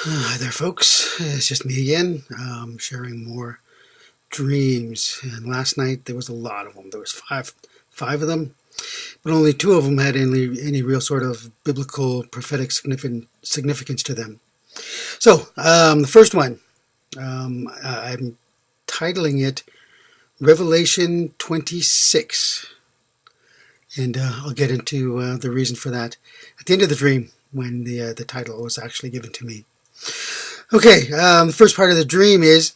Hi there, folks. It's just me again, sharing more dreams. And last night there was a lot of them. There was five of them, but only two of them had any real sort of biblical prophetic significance to them. So the first one, I'm titling it Revelation 26, and I'll get into the reason for that at the end of the dream when the title was actually given to me. Okay, the first part of the dream is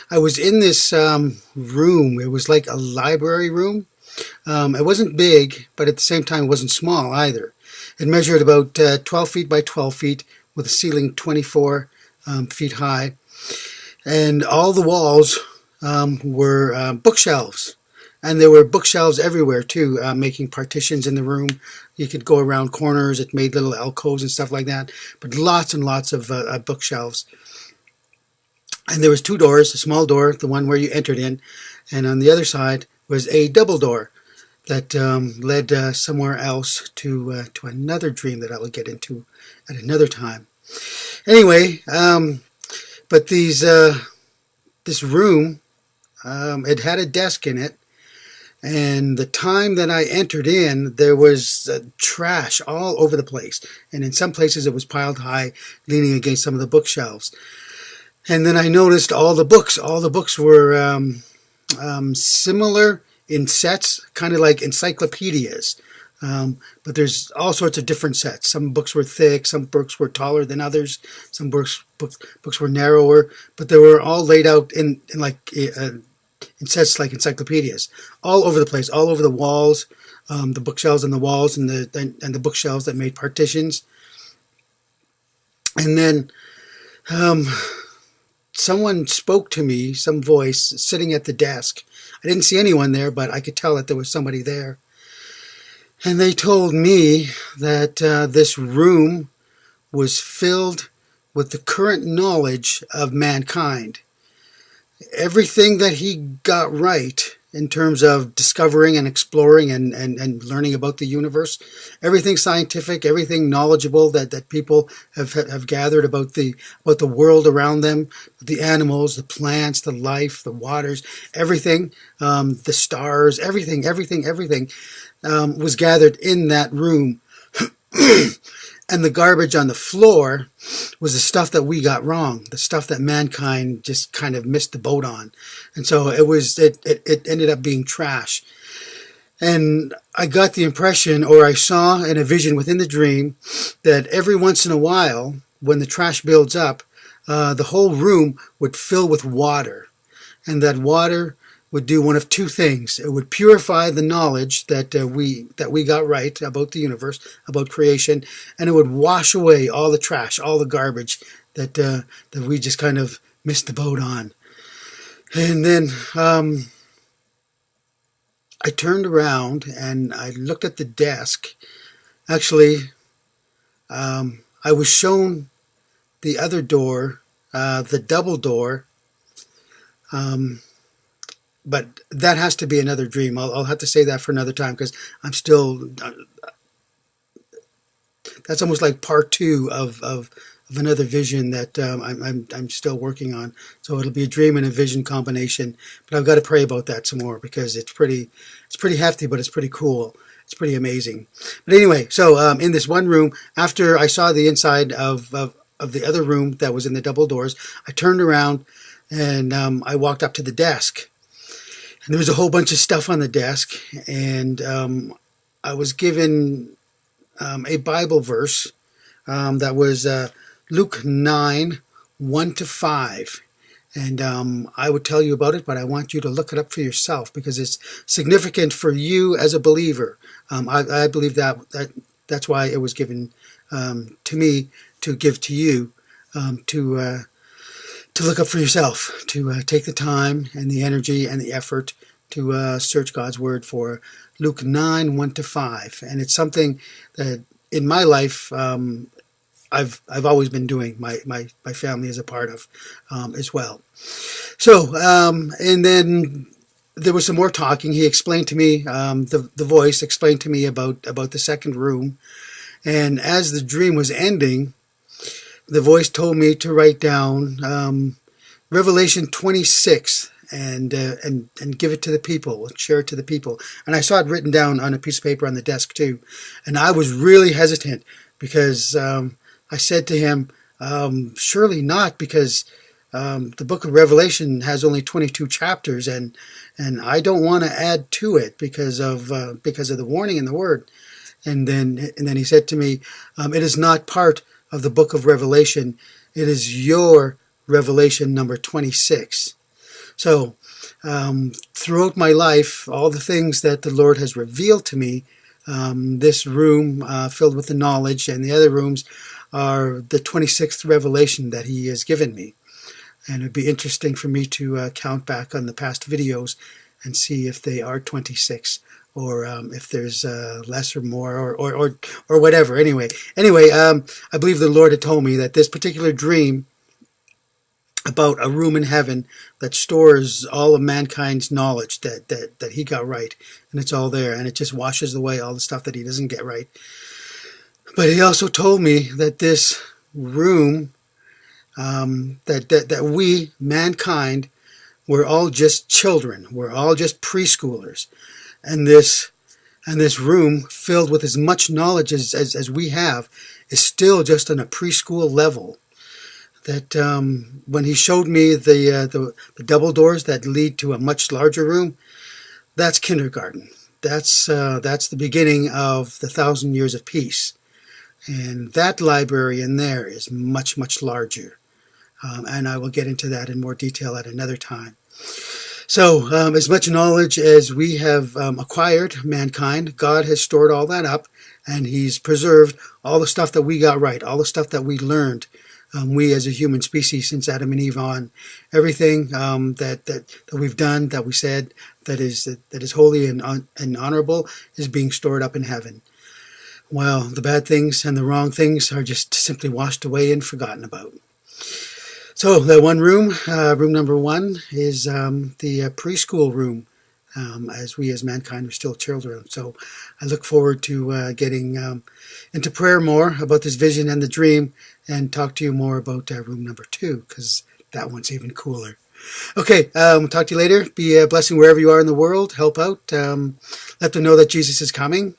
I was in this room. It was like a library room. It wasn't big, but at the same time it wasn't small either. It measured about 12 feet by 12 feet with a ceiling 24 feet high. And all the walls were bookshelves. And there were bookshelves everywhere too, making partitions in the room. You could go around corners. It made little alcoves and stuff like that. But lots and lots of bookshelves. And there was two doors, a small door, the one where you entered in. And on the other side was a double door that led somewhere else to another dream that I will get into at another time. Anyway, but this room, it had a desk in it. And the time that I entered in, there was trash all over the place. And in some places it was piled high, leaning against some of the bookshelves. And then I noticed all the books were similar in sets, kind of like encyclopedias. But there's all sorts of different sets. Some books were thick, some books were taller than others, some books were narrower, but they were all laid out in sets like encyclopedias, all over the place, all over the walls, the bookshelves and the walls, and the bookshelves that made partitions. And then someone spoke to me, some voice sitting at the desk. I didn't see anyone there, but I could tell that there was somebody there. And they told me that this room was filled with the current knowledge of mankind. Everything that he got right in terms of discovering and exploring and learning about the universe, everything scientific, everything knowledgeable that people have gathered about the world around them, the animals, the plants, the life, the waters, everything, the stars, everything was gathered in that room. And the garbage on the floor was the stuff that we got wrong, the stuff that mankind just kind of missed the boat on. And so it ended up being trash. And I got the impression, or I saw in a vision within the dream, that every once in a while, when the trash builds up, the whole room would fill with water. And that water would do one of two things. It would purify the knowledge that we got right about the universe, about creation, and it would wash away all the trash, all the garbage that we just kind of missed the boat on. And then I turned around and I looked at the desk. Actually, I was shown the other door, the double door. But that has to be another dream. I'll have to say that for another time because I'm still. That's almost like part two of another vision that I'm still working on. So it'll be a dream and a vision combination. But I've got to pray about that some more because it's pretty hefty, but it's pretty cool. It's pretty amazing. But anyway, so in this one room, after I saw the inside of the other room that was in the double doors, I turned around and I walked up to the desk. And there was a whole bunch of stuff on the desk, and I was given a Bible verse that was Luke 9, 1-5. And I would tell you about it, but I want you to look it up for yourself because it's significant for you as a believer. I believe that's why it was given to me to give to you to look up for yourself, to take the time and the energy and the effort to search God's Word for Luke 9, 1-5. And it's something that in my life I've always been doing. My family is a part of as well. So, and then there was some more talking. He explained to me, the voice explained to me about the second room. And as the dream was ending, the voice told me to write down Revelation 26 and give it to the people, share it to the people. And I saw it written down on a piece of paper on the desk too. And I was really hesitant because I said to him, surely not, because the book of Revelation has only 22 chapters, and I don't want to add to it because of the warning in the Word. And then he said to me, it is not part of the book of Revelation. It is your Revelation number 26. So throughout my life, all the things that the Lord has revealed to me, this room filled with the knowledge, and the other rooms are the 26th revelation that He has given me. And it'd be interesting for me to count back on the past videos and see if they are 26 or if there's less or more or whatever. Anyway, I believe the Lord had told me that this particular dream about a room in heaven that stores all of mankind's knowledge that he got right, and it's all there, and it just washes away all the stuff that he doesn't get right. But he also told me that this room, that we, mankind, we're all just children, we're all just preschoolers, and this room filled with as much knowledge as we have is still just on a preschool level. That when he showed me the double doors that lead to a much larger room, that's kindergarten. That's the beginning of the 1,000 years of peace, and that library in there is much, much larger. And I will get into that in more detail at another time. So as much knowledge as we have acquired, mankind, God has stored all that up, and He's preserved all the stuff that we got right, all the stuff that we learned. We as a human species since Adam and Eve on, everything that we've done, that we said, that is holy and honorable, is being stored up in heaven. While the bad things and the wrong things are just simply washed away and forgotten about. So that one room, room number 1, is the preschool room, as we as mankind are still children. So I look forward to getting into prayer more about this vision and the dream, and talk to you more about room number 2, because that one's even cooler. Okay, talk to you later. Be a blessing wherever you are in the world. Help out. Let them know that Jesus is coming.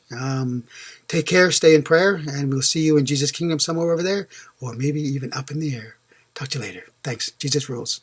Take care, stay in prayer, and we'll see you in Jesus' kingdom somewhere over there, or maybe even up in the air. Talk to you later. Thanks. Jesus rules.